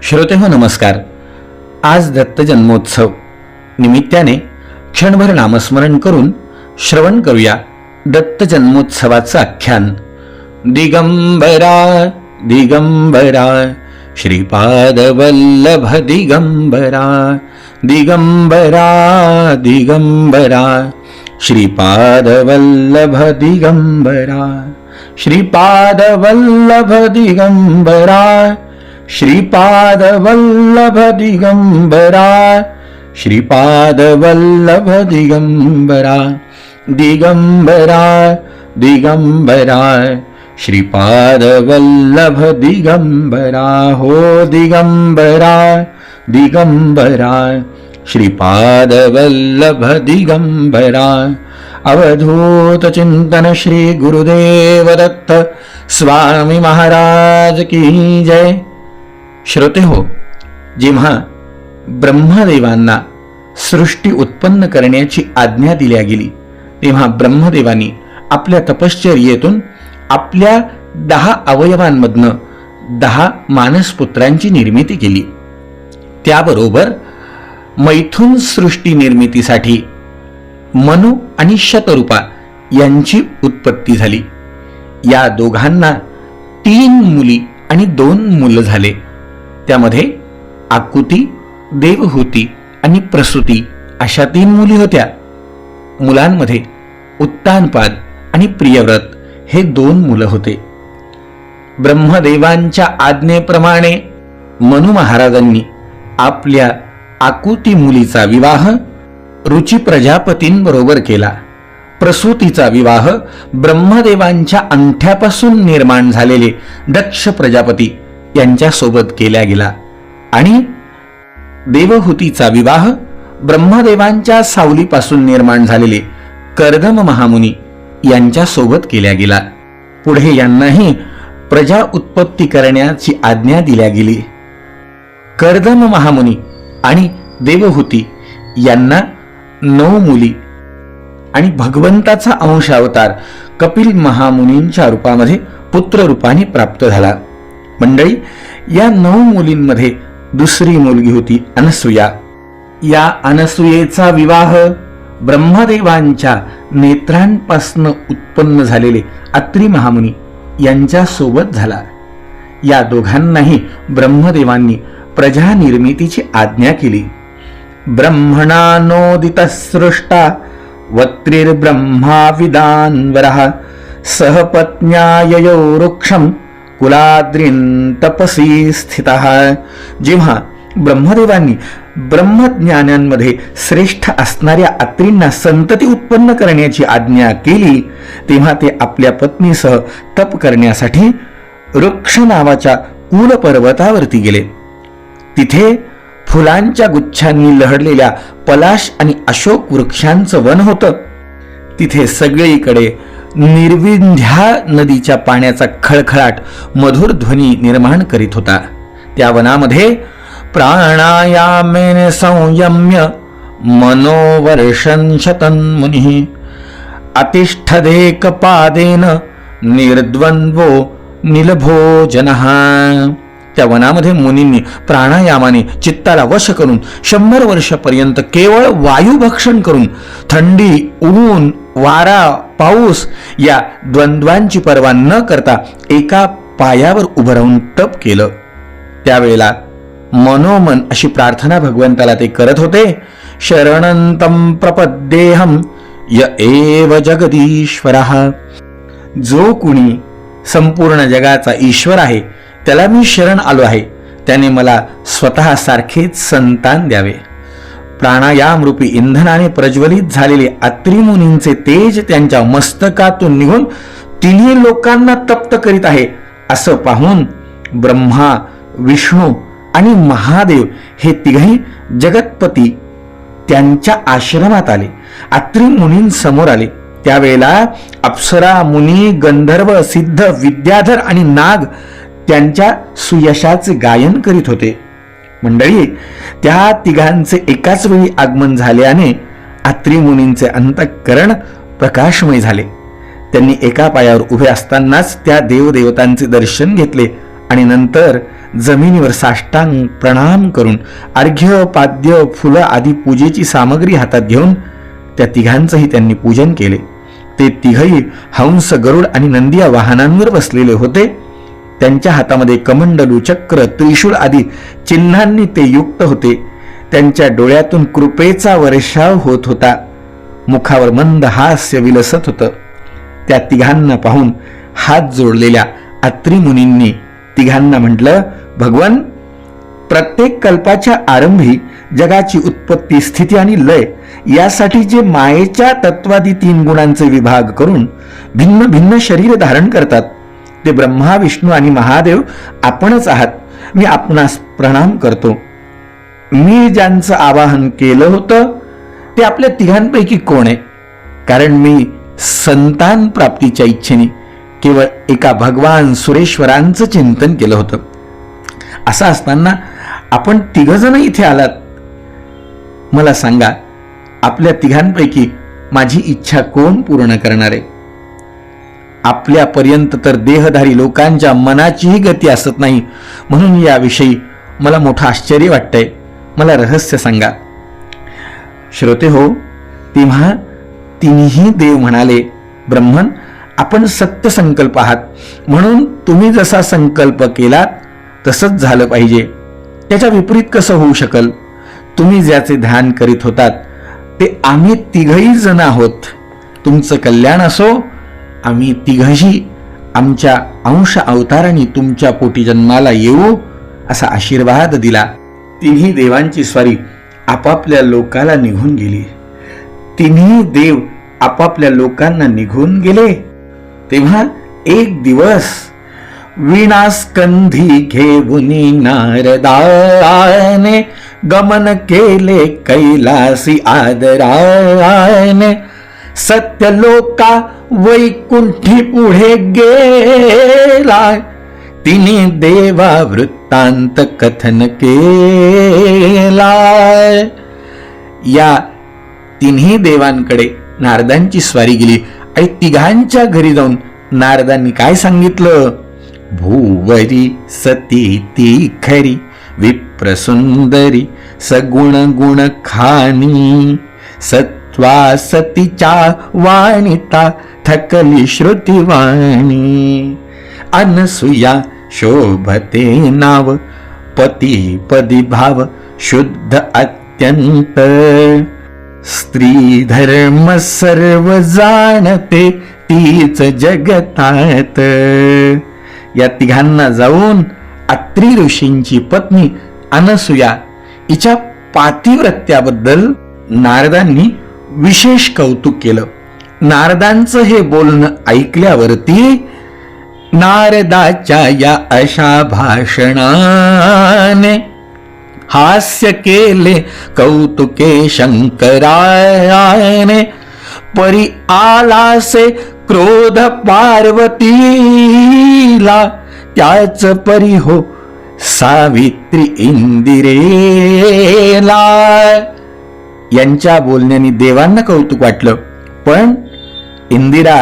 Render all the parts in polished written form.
श्रोतेहो नमस्कार. आज दत्त जन्मोत्सव निमित्ताने क्षणभर नामस्मरण करून श्रवण करूया दत्त जन्मोत्सवाचं आख्यान. दिगंबरा दिगंबरा श्रीपाद वल्लभ दिगंबरा, दिगंबरा दिगंबरा श्रीपाद वल्लभ दिगंबरा, श्रीपाद वल्लभ दिगंबरा, श्रीपाद वल्लभ दिगंबरा, श्रीपाद वल्लभ दिगंबरा, दिगंबरा दिगंबरा श्रीपाद वल्लभ दिगंबरा. हो दिगंबरा दिगंबरा श्रीपाद वल्लभ दिगंबरा. अवधूत चिंतन श्री गुरुदेव दत्त स्वामी महाराज की जय. श्रोते हो, जेव्हा ब्रह्मदेवांना सृष्टी उत्पन्न करण्याची आज्ञा दिल्या गेली तेव्हा ब्रह्मदेवांनी आपल्या तपश्चर्येतून आपल्या 10 अवयवांमधनं 10 मानसपुत्रांची निर्मिती केली. त्याबरोबर मैथुन सृष्टी निर्मितीसाठी मनु आणि शतरूपा यांची उत्पत्ती झाली. या दोघांना 3 मुली आणि 2 मुलं झाले. त्यामध्ये आकुती, देवहूती आणि प्रसूती अशा 3 मुली होत्या. मुलांमध्ये उत्तानपाद आणि प्रियव्रत हे 2 मुलं होते. ब्रह्मदेवांच्या आज्ञेप्रमाणे मनु महाराजांनी आपल्या आकुती मुलीचा विवाह रुची प्रजापतींबरोबर केला. प्रसूतीचा विवाह ब्रह्मदेवांच्या अंगठ्यापासून निर्माण झालेले दक्ष प्रजापती यांच्यासोबत केला गेला आणि देवहूतीचा विवाह ब्रह्मदेवांच्या सावलीपासून निर्माण झालेले कर्दम महामुनी यांच्यासोबत केला गेला. पुढे यांनाही प्रजा उत्पत्ती करण्याची आज्ञा दिल्या गेली. कर्दम महामुनी आणि देवहूती यांना 9 मुली आणि भगवंताचा अंश अवतार कपिल महामुनींच्या रूपामध्ये पुत्र रूपाने प्राप्त झाला. मंडळी, या 9 मुलींमध्ये दुसरी मुलगी होती अनसूया. या अनसूयेचा विवाह ब्रह्मदेवांच्या नेत्रांपासून उत्पन्न झालेले अत्री महामुनी यांच्या सोबत झाला. या दोघांनाही ब्रह्मदेवांनी प्रजा निर्मितीची आज्ञा केली. ब्रह्मणानोदित सृष्टा वत्रिर्ब्रह्मा विदान्वरः सहपत्न्याययो वृक्षं कुलाद्रीं तपसी स्थितः. जेव्हा ब्रह्मदेवांनी ब्रह्मज्ञानांमध्ये श्रेष्ठ असणाऱ्या अत्रींना संतती उत्पन्न करण्याची आज्ञा केली तेव्हा ते आपल्या पत्नीसह तप करण्यासाठी वृक्ष नावाच्या कुल पर्वतावरती गेले. तिथे फुलांच्या गुच्छांनी लहडलेल्या पलाश आणि अशोक वृक्षांचं वन होतं. तिथे सगळीकडे निर्विंध्या नदीच्या पाण्याचा खळखळाट मधुर ध्वनी निर्माण करीत होता. त्या वनामध्ये प्राणायामेन संयम्य मनोवर्षं शतन्मुनिः अतिष्ठदेकपादेन निर्द्वन्द्वो निलभोजनः. त्या वनामध्ये मुनींनी प्राणायामाने चित्ताला वश करून 100 वर्षापर्यंत केवळ वायुभक्षण करून थंडी, ऊन, वारा, पाऊस या द्वंद्वांची पर्वा न करता एका पायावर उभं राहून तप केलं. त्यावेळेला मनोमन अशी प्रार्थना भगवंताला ते करत होते. शरणंतं प्रपद्येहं य एव जगदीश्वरः. जो कुणी संपूर्ण जगाचा ईश्वर आहे त्याला मी शरण आलो आहे. त्याने मला स्वतः सारखेच संतान द्यावे. प्राणायाम रूपी इंधनाने प्रज्वलित झालेले अत्री मुनींचे तेज त्यांच्या मस्तकातून निघून 3 लोकांना तप्त करीत आहे असं पाहून ब्रह्मा, विष्णू आणि महादेव हे 3ही जगतपती त्यांच्या आश्रमात आले. अत्री मुनींसमोर आले. त्यावेळेला अप्सरा, मुनी, गंधर्व, सिद्ध, विद्याधर आणि नाग त्यांच्या सुयशाचे गायन करीत होते. मंडळी, त्या 3घांचे एकाच वेळी आगमन झाल्याने अत्री मुनींचे अंतःकरण प्रकाशमय झाले. त्यांनी एका पायावर उभे असतानाच त्या देवदेवतांचे दर्शन घेतले आणि नंतर जमिनीवर साष्टांग प्रणाम करून अर्घ्य पाद्य फुलं आदी पूजेची सामग्री हातात घेऊन त्या तिघांचंही त्यांनी पूजन केले. ते तिघही हंस, गरुड आणि नंदी या वाहनांवर बसलेले होते. त्यांच्या हातामध्ये कमंडलू, चक्र, त्रिशूळ आदी चिन्हांनी ते युक्त होते. त्यांच्या डोळ्यातून कृपेचा वर्षाव होत होता. मुखावर मंद हास्य विलसत होतं. त्या तिघांना पाहून हात जोडलेल्या अत्री मुनींनी तिघांना म्हटलं, भगवान, प्रत्येक कल्पाच्या आरंभी जगाची उत्पत्ती, स्थिती आणि लय यासाठी जे मायेच्या तत्वादी 3 गुणांचे विभाग करून भिन्न भिन्न शरीर धारण करतात ते ब्रह्मा, विष्णू आणि महादेव आपणच आहात. मी आपणास प्रणाम करतो. मी ज्यांचं आवाहन केलं होतं ते आपल्या तिघांपैकी कोण आहे? कारण मी संतान प्राप्तीच्या इच्छेने केवळ एका भगवान सुरेश्वरांचं चिंतन केलं होतं. असं असताना आपण तिघजण इथे आलात. मला सांगा, आपल्या तिघांपैकी माझी इच्छा कोण पूर्ण करणार आहे? आपल्यापर्यंत तर देहधारी लोकांच्या मनाचीही गती असत नाही. म्हणून याविषयी मला मोठं आश्चर्य वाटतंय. मला रहस्य सांगा. श्रोते हो, तेव्हा तिन्ही देव म्हणाले, ब्रह्मन, आपण सत्य संकल्प आहात, म्हणून तुम्ही जसा संकल्प केलात तसंच झालं पाहिजे. त्याच्या विपरीत कसं होऊ शकल? तुम्ही ज्याचे ध्यान करीत होतात ते आम्ही तिघही जण आहोत. तुमचं कल्याण असो. आम्ही तिघही आमच्या अंश अवताराने तुमच्या पोटी जन्माला येऊ असा आशीर्वाद दिला. तिन्ही देवांची स्वारी आपापल्या लोकाला निघून गेली. तिन्ही देव आपापल्या लोकांना निघून गेले. तेव्हा एक दिवस विनास्कंधी घेऊन नारदाने गमन केले कैलासी आदराने. सत्यलोका वैकुंठी पुढे गेला. तिने देवा वृत्तांत कथन केला. या तिन्ही देवांकडे नारदांची स्वारी गेली आणि तिघांच्या घरी जाऊन नारदांनी काय सांगितलं? भूवरी सती ती खरी विप्रसुंदरी सगुण गुण खानी. सत्वा सतीच्या वाणिता थकली श्रुतिवाणी. अनसुया शोभते नाव पती पदी भाव शुद्ध अत्यंत. स्त्री धर्म सर्व जाणते तीच जगतात. या तिघांना जाऊन अत्री ऋषींची पत्नी अनसुया हिच्या पातिव्रत्याबद्दल नारदांनी विशेष कौतुक केलं. नारदांचं हे बोलणं ऐकल्यावरती नारदाच्या या अशा भाषणाने हास्य केले कौतुके शंकराने. परी आलासे क्रोध पार्वतीला त्याच परी हो सावित्री इंदिरेला. यांच्या बोलण्याने देवांना कौतुक वाटलं, पण इंदिरा,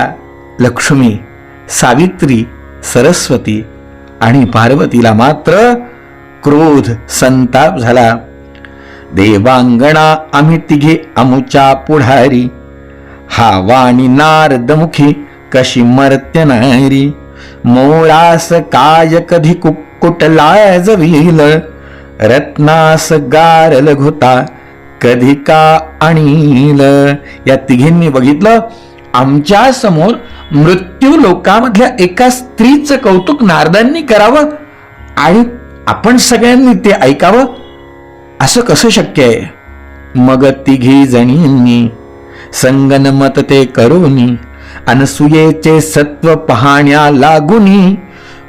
लक्ष्मी, सावित्री, सरस्वती आणि पार्वतीला मात्र क्रोध, संताप झाला. देवांगणा आम्ही तिघे अमुच्या पुढारी. हा वाणी नारदमुखी कशी मर्त्य नारी. मोरास काय कधी कुक्कुटला जवील. रत्नास गार लघुता कधी का आणील. या तिघींनी बघितलं, आमच्या समोर मृत्यू लोकामधल्या एका स्त्रीचं कौतुक नारदांनी करावं आणि आपण सगळ्यांनी ते ऐकावं. असं कसं शक्य आहे? मग तिघी जणींनी संगनमत ते करूनी अनसुयेचे सत्व पाहण्या लागुनी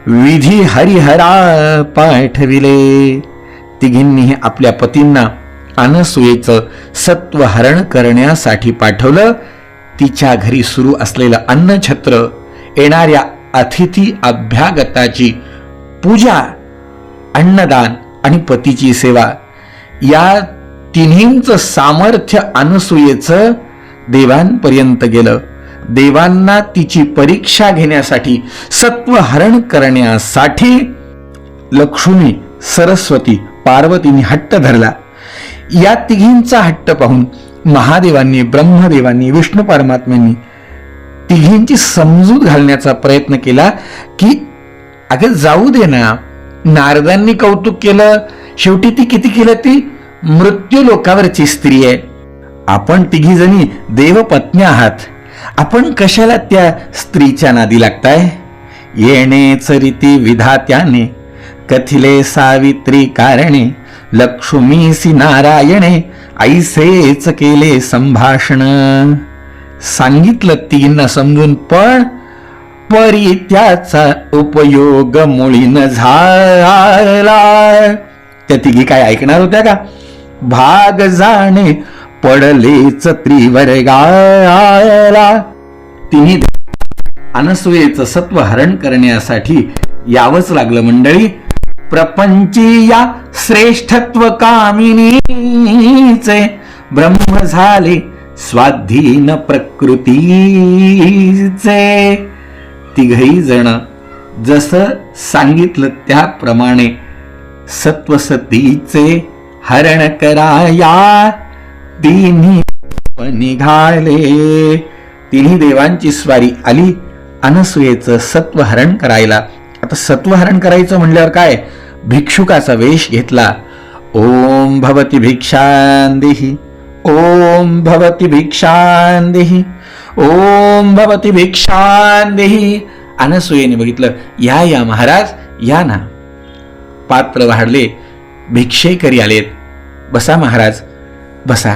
विधी हरिहरा पाठविले. तिघींनी आपल्या पतींना अनसुयेचं सत्व हरण करण्यासाठी पाठवलं. तिच्या घरी सुरू असलेलं अन्नछत्र, येणाऱ्या अतिथी अभ्यागताची पूजा, अन्नदान आणि पतीची सेवा, या तिन्हींचं सामर्थ्य अनसुयेचं देवांपर्यंत गेलं. देवांना तिची परीक्षा घेण्यासाठी, सत्व हरण करण्यासाठी लक्ष्मी, सरस्वती, पार्वतींनी हट्ट धरला. या तिघींचा हट्ट पाहून महादेवांनी, ब्रह्मदेवांनी, विष्णू परमात्म्यांनी तिघींची समजूत घालण्याचा प्रयत्न केला की अगं जाऊ दे ना. नारदांनी कौतुक केलं, शेवटी ती किती केलं, ती मृत्यू लोकावरची स्त्री आहे. आपण तिघी जणी देवपत्न्या आहात, आपण कशाला त्या स्त्रीच्या नादी लागताय. येणेच रीती विधात्याने कथिले सावित्री कारणे, लक्ष्मीसी नारायणे ऐसेच केले संभाषण. सांगितलं तिघींना समजून, पण परी त्याचा उपयोग मुळीन झाला. त्या तिघी काय ऐकणार होत्या का. भाग जाणे पडलेच त्रिवर्गाला. तिन्ही अनसूयेचं सत्व हरण करण्यासाठी यावंच लागलं मंडळी. प्रपंची या श्रेष्ठत्व कामिनीचे ब्रह्म झाले स्वाधीन प्रकृतीचे. तिघही जण जसं सांगितलं त्याप्रमाणे सत्वसतीचे हरण कराया तिन्ही निघाले. तिन्ही देवांची स्वारी आली अनसूयेचं सत्वहरण करायला. आता सत्वहरण करायचं म्हणल्यावर काय, भिक्षुकाचा वेश घेतला. ओम भवती भिक्षांदेहि, ओम भवती भिक्षांदेहि, ओम भवती भिक्षांदेहि. अनसूयेने बघितलं, या महाराज या ना. पात्र वाढले, भिक्षेकरी आलेत. बसा महाराज बसा,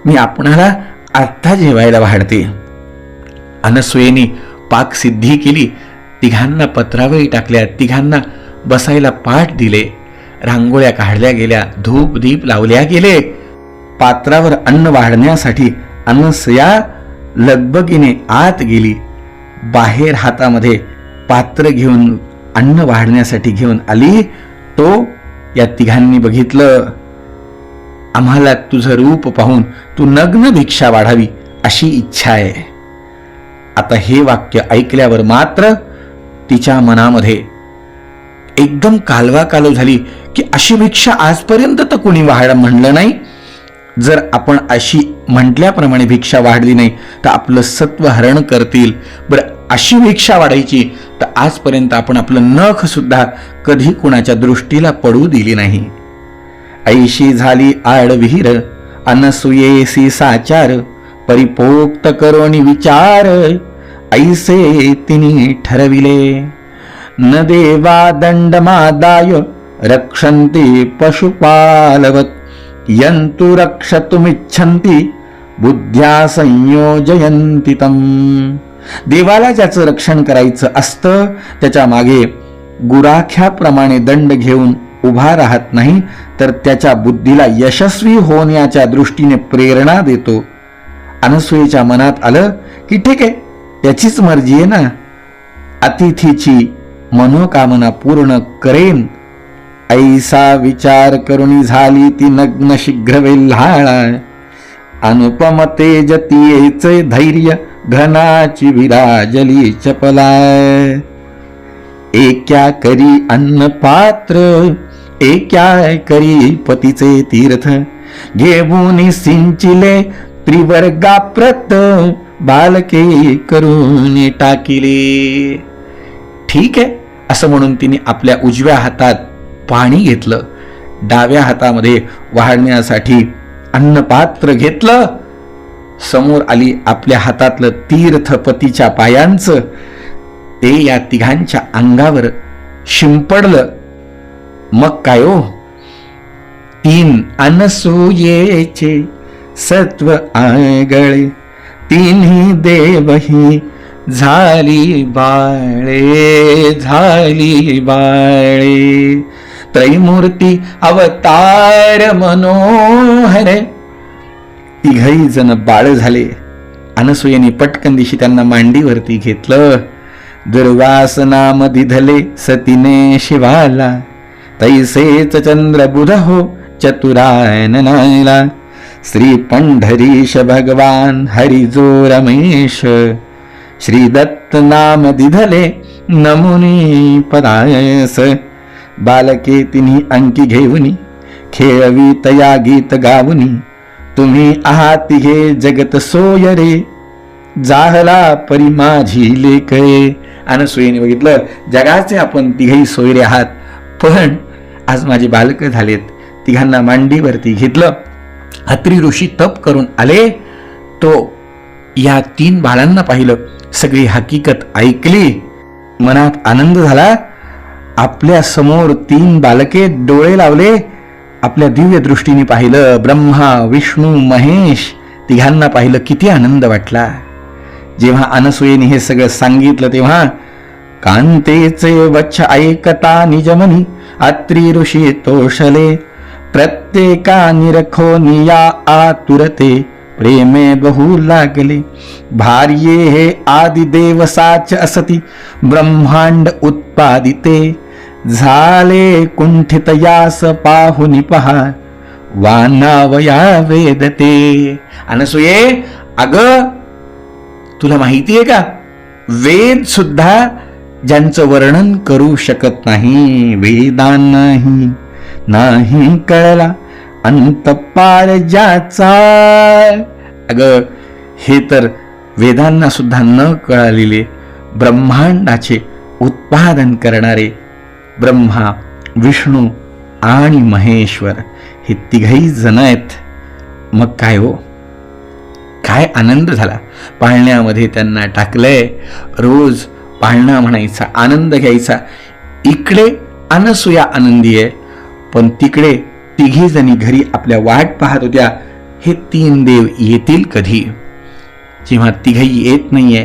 मी आपणाला आत्ता जेवायला वाढते. अनसूयेने पाक सिद्धी केली. तिघांना पत्रावळी टाकल्या, तिघांना बसायला पाठ दिले, रांगोळ्या काढल्या गेल्या, धूप दीप लावल्या गेले. पात्रावर अन्न वाढण्यासाठी अनसूया लगबगीने आत गेली. बाहेर हातामध्ये पात्र घेऊन अन्न वाढण्यासाठी घेऊन आली. तो या तिघांनी बघितलं, आम्हाला तुझं रूप पाहून तू नग्न भिक्षा वाढावी अशी इच्छा आहे. आता हे वाक्य ऐकल्यावर मात्र तिच्या मनामध्ये एकदम कालवा कालव झाली की अशी भिक्षा आजपर्यंत तर कुणी म्हणलं नाही. जर आपण अशी म्हटल्याप्रमाणे भिक्षा वाढली नाही तर आपलं सत्व हरण करतील. बरं, अशी भिक्षा वाढायची तर आजपर्यंत आपण आपलं नख सुद्धा कधी कुणाच्या दृष्टीला पडू दिली नाही. ऐशी झाली आडविहीर अनसूयेसी साचार, परिपोक्त करोनी विचार ऐसे तिनी ठरविले. न देवा दंडमादाय रक्षन्ति पशुपालवत, यंतु रक्षतुमिच्छन्ति बुद्ध्या संयोजयन्ति तम. देवाला ज्याचं रक्षण करायचं असतं त्याच्या मागे गुराख्याप्रमाणे दंड घेऊन उभा राहत नाही, तर त्याच्या बुद्धीला यशस्वी होण्याच्या दृष्टीने प्रेरणा देतो. अनसूयेच्या मनात आलं की ठीक आहे, त्याचीच मर्जी आहे ना, अतिथीची मनोकामना पूर्ण करेन. ऐसा विचार करुणी झाली ती नग्न शीघ्र वेल्हाळा. अनुपम तेज तियेचे धैर्य घनाची विराजली चपला. एक्या करी अन्न पात्र, एक्या करी पतीचे तीर्थ, घेऊन सिंचिले त्रिवर्गाप्रत, बालके करून टाकिले. ठीक आहे असं म्हणून तिने आपल्या उजव्या हातात पाणी घेतलं, डाव्या हातामध्ये वाढण्यासाठी अन्नपात्र घेतलं. समोर आली आपल्या हातातलं तीर्थ पतीच्या पायांचं, ते या तिघांच्या अंगावर शिंपडलं. मग काय हो, तीन अनसूयेचे सत्व आगळे, तिन्ही देवही झाली बाळे, झाली बाळे. त्रैमूर्ती अवतार मनोहर, तिघही जण बाळ झाले. अनसूयेने पटकन दिशी त्यांना मांडीवरती घेतलं. दुर्वास नाम दिधले सतीने शिवाला, तैसेच चंद्र बुध हो चतुरायननाला. श्री पंढरीश भगवान हरिजो रमेश, श्री दत्त नाम दिधले नमुनी पदायस. बालके तिन्ही अंकी घेऊनी, खेळवी तया गीत गावनी, तुम्ही आहात तिघे जगत सोय रे, जाहला परी माझी लेकरे. अनसुयेने बघितलं, जगाचे आपण तिघही सोयरे आहात, पण आज माझी बालकं झालेत. तिघांना मांडीवरती घेतलं. अत्री ऋषी तप करून आले. तो या 3 बाळांना पाहिलं, सगळी हकीकत ऐकली, मनात आनंद झाला. आपल्या समोर 3 बालके डोळे लावले, आपल्या दिव्य दृष्टीने पाहिलं. ब्रह्मा, विष्णू, महेश तिघांना पाहिलं. किती आनंद वाटला. जेव्हा अनसुयेने हे सगळं सांगितलं तेव्हा कांतेचे वच्छ ऐकता निजमनी, अत्री ऋषी तोषले, प्रत्येका निरखोनिया आतुरते, प्रेमे बहु लागले. भार्ये हे आदिदेव साच असती, ब्रह्मांड उत्पादिते, झाले कुंठित यास पाहुनी पहा, वानावया वेदते. अनसुये, अगं तुला माहितीये का, वेद सुद्धा ज्यांचं वर्णन करू शकत नाही, वेदांनाही नाही कळला अंत पार ज्याचा. अगं हे तर वेदांना सुद्धा न कळालेले ब्रह्मांडाचे उत्पादन करणारे ब्रह्मा, विष्णू आणि महेश्वर हे तिघही जण आहेत. मग काय हो, काय आनंद झाला. पाळण्यामध्ये त्यांना टाकलंय. रोज पाळणा म्हणायचा, आनंद घ्यायचा. इकडे अनसुया आनंदी आहे, पण तिकडे तिघी जणी घरी आपल्या वाट पाहत होत्या, हे 3 देव येतील कधी. जेव्हा तिघही येत नाहीये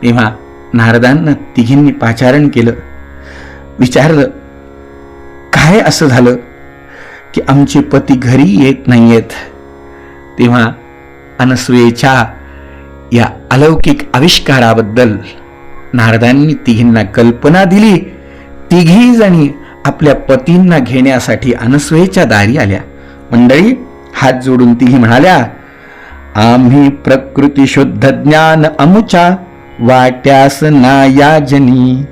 तेव्हा नारदांना तिघींनी पाचारण केलं. विचारलं, काय असं झालं की आमचे पती घरी येत नाहीयेत. तेव्हा अनसुयेच्या या अलौकिक आविष्काराबद्दल नारदांनी तिघींना कल्पना दिली. तिघी जणी आपल्या पतींना घेण्यासाठी अनसुयेच्या दारी आल्या. मंडळी, हात जोडून तिघी म्हणाल्या, आम्ही प्रकृती शुद्ध ज्ञान अमुचा, वाट्यास ना याजनी,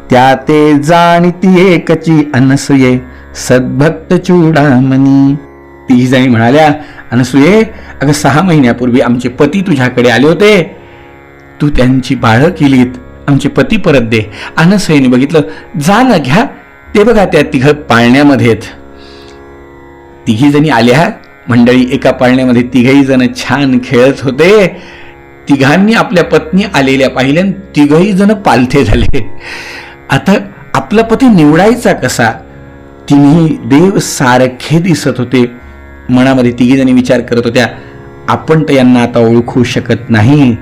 त्या ते जाणीती एकची अनसुये, सद्भक्त चूडामणी. तिघी जणी म्हणाल्या, अनसुये, अगं 6 महिन्यापूर्वी आमचे पती तुझ्याकडे आले होते, तू त्यांची बाळं केलीत, आमचे पती परत दे. अनसुयेने बघितलं, जा ना घ्या, ते बघा त्या तिघ पाळण्यामध्ये आहेत. तिघी जणी आल्या. मंडळी, एका पाळण्यामध्ये तिघही जण छान खेळत होते. तिघांनी आपल्या पत्नी आलेल्या पाहिल्या, तिघही जण पालथे झाले. आता आपला पती निवडायचा कसा. तिन्ही देव सारखे दिसत होते. मनामध्ये तिघी जणी विचार करत होत्या, आपण तर यांना आता ओळखू शकत नाही.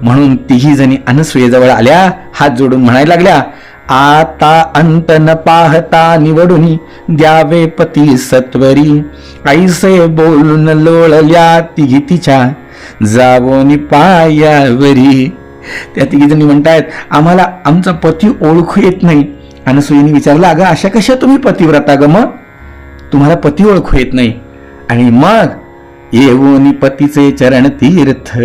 म्हणून तिघी जणी अनसुयेजवळ आल्या, हात जोडून म्हणायला लागल्या, आता अंत न पाहता निवडून द्यावे पती सत्वरी, ऐसे बोलून लोळल्या तिघी तिच्या जावोनी पायावरी. त्या तिघी जणी म्हणतायत, आम्हाला आमचा पती ओळखू येत नाही. अनसुयेने विचारलं, अगं अशा कशा तुम्ही पतिव्रता ग, मग तुम्हाला पती ओळखू येत नाही. आणि मग येऊनी पतीचे चरण तीर्थ.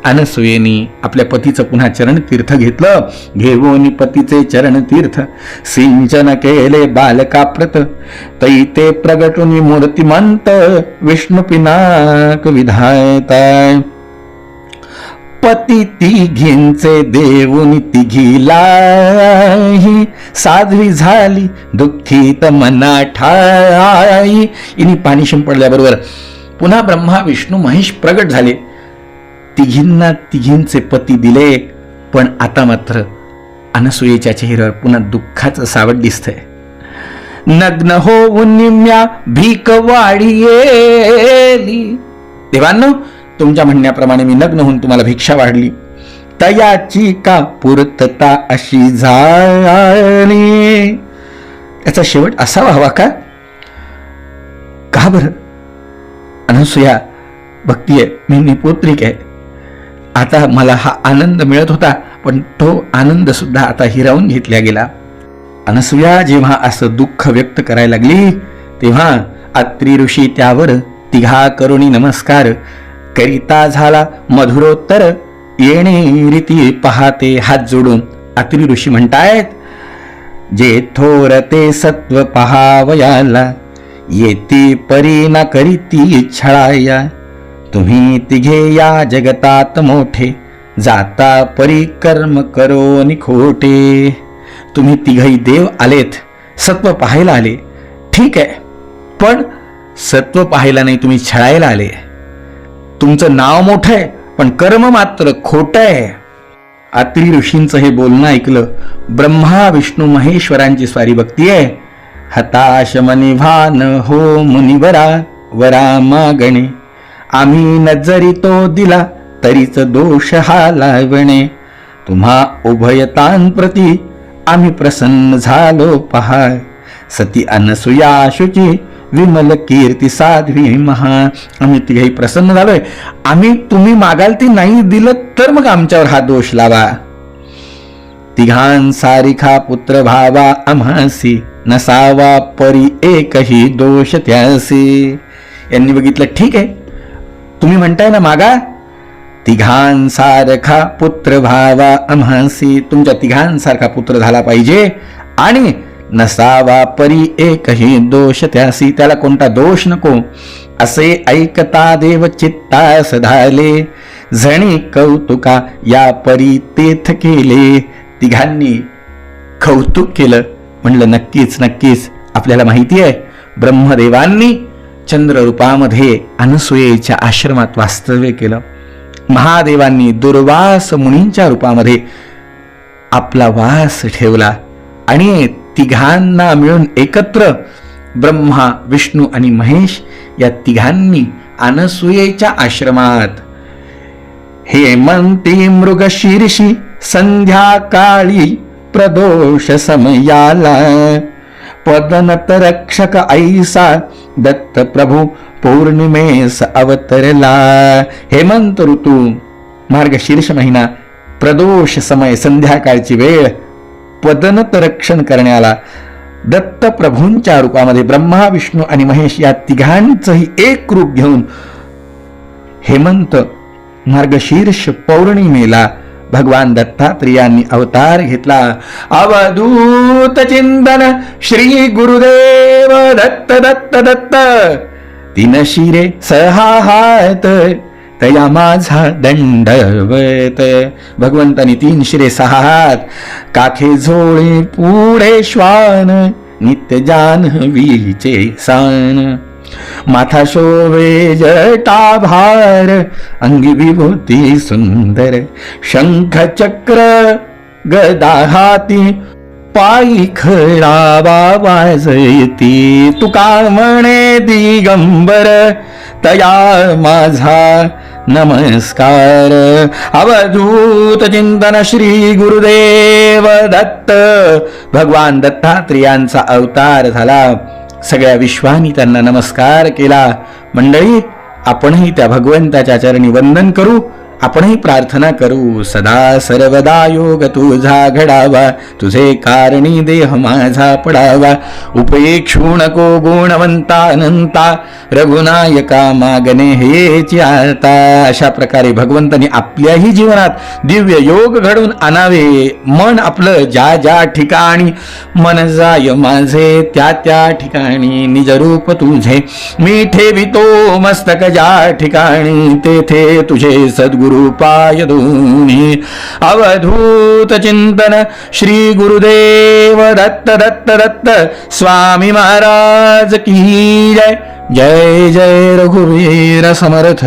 अनसुयेनी आपल्या पतीचं पुन्हा चरण तीर्थ घेतलं. घेऊनी पतीचे चरण तीर्थ, सिंचन केले बालकाप्रत, तैते प्रगटुनी मूर्तिमंत, विष्णू पिनाक विधायता. पती तिघींचे देऊनी तिघीलाही, साध्वी झाली दुःखीत मना ठाई. इनी पाणी शिंपडल्याबरोबर पुन्हा ब्रह्मा, विष्णू, महेश प्रगट झाले. तिघींना तिघींचे पती दिले, पण आता मात्र अनसुयेच्या चेहऱ्यावर पुन्हा दुःखाचं सावट दिसतंय. नग्न होऊन निम्या भीक वाढीयेली. देवांनो, तुमच्या म्हणण्याप्रमाणे मी नग्न होऊन तुम्हाला भिक्षा वाढली, तयाची का पूर्तता अशी झाली. त्याचा शेवट असावा हवा का? का बरं? अनसुया भक्ती आहे, मी निपुत्रिक आहे. आता मला हा आनंद मिळत होता, पण तो आनंद सुद्धा आता हिरावून घेतला गेला. अनसुया जेव्हा असं दुःख व्यक्त करायला लागली, तेव्हा अत्री ऋषी त्यावर तिघा करुणी नमस्कार करिता झाला मधुरोत्तर. येणे रीती पाहते हात जोडून अत्री ऋषी म्हणतायत, जे थोर ते सत्व पहावयाला, येती परी ना करीती छळाया. तुम्ही तिघे या जगतात मोठे, जाता परी कर्म करो निखोटे. तुम्ही तिघही देव आलेत, सत्व पाहायला आले, ठीक आहे, पण सत्व पाहायला नाही, तुम्ही छळायला आले. तुमचं नाव मोठं आहे पण कर्म मात्र खोटं आहे. अत्री ऋषींचं हे बोलणं ऐकलं. ब्रह्मा विष्णू महेश्वरांची स्वारी भक्ती आहे. हताश मनी भान हो मुनिवरा, वरा मागणे, आम्ही नजरी तो दिला तरीच दोष हा लावणे. तुम्हा उभयतांप्रती आम्ही प्रसन्न झालो पहा. सती अनसुया शुची, विमल कीर्ती साध्वी महा. आम्ही तिघेही प्रसन्न झालोय. आम्ही तुम्ही मागाल ती नाही दिलं तर मग आमच्यावर हा दोष लावा. तिघांसारिखा पुत्र भावा आम्हासी, नसावा परी एकही दोष त्यासी. यांनी बघितलं, ठीक आहे, तुम्ही म्हणताय ना मागा. तिघांसारखा पुत्र भावा आम्हासी, तुमच्या तिघांसारखा पुत्र झाला पाहिजे आणि नसावा परी एकही दोष त्यासी, त्याला कोणता दोष नको. असे ऐकता देव चित्तास धाले, जणी कौतुका या परी तेथ केले. तिघांनी कौतुक केलं. म्हणलं नक्कीच नक्कीच, आपल्याला माहिती आहे ब्रह्मदेवांनी चंद्ररूपामध्ये अनसुयेच्या आश्रमात वास्तव्य केलं. महादेवांनी दुर्वास मुनींच्या रूपामध्ये आपला वास ठेवला आणि तिघांना मिळून एकत्र ब्रह्मा विष्णू आणि महेश या तिघांनी अनसुयेच्या आश्रमात हेमंती मृगशीर्षी संध्याकाळी प्रदोष समयाला, पदनत रक्षक ऐसा दत्त प्रभू पौर्णिमेस अवतरला. हेमंत ऋतू, मार्गशीर्ष महिना, प्रदोष समय, संध्याकाळची वेळ, पदनत रक्षण करण्याला दत्त प्रभूंच्या रूपामध्ये ब्रह्मा विष्णू आणि महेश या तिघांचंही एक रूप घेऊन हेमंत मार्गशीर्ष पौर्णिमेला भगवान दत्तात्रेयांनी अवतार घेतला. अवधूत चिंतन श्री गुरुदेव दत्त दत्त दत्त, तीन शिरे सहा हात तया माझा दंडवत. भगवंतानी 3 शिरे 6 हात, काखे झोळे पुढे श्वान, नित्य जान्हवीचे सान. माथा शोभे जटाभार, अंगी विभूती सुंदर, शंख चक्र गदा हाती, पायी खळावा वाजती. तुका म्हणे दिगंबर, तया माझा नमस्कार. अवधूत चिंतन श्री गुरुदेव दत्त. भगवान दत्तात्रेयांचा अवतार झाला. सगळ्या विश्वानी त्यांना नमस्कार केला. मंडळी, आपणही त्या भगवंताच्या चरणी वंदन करू. आपणही प्रार्थना करू. सदा सर्वदा योग तुझा घडावा, तुझे कारणी देह माझा पडावा. उपेक्षू नको गुणवंता अनंता, रघुनायका मागणे हेची आता. अशा प्रकारे भगवंतांनी आपल्याही जीवनात दिव्य योग घडून आणावे. मन आपलं ज्या ज्या ठिकाणी मन जाय माझे, त्या त्या ठिकाणी निजरूप तुझे मी ठेवितो मस्तक. ज्या ठिकाणी तेथे तुझे सद्गुरु पाय दोन्ही. अवधूत चिंतन श्री गुरुदेव दत्त दत्त दत्त. स्वामी महाराज की जय. जय जय रघुवीर समर्थ.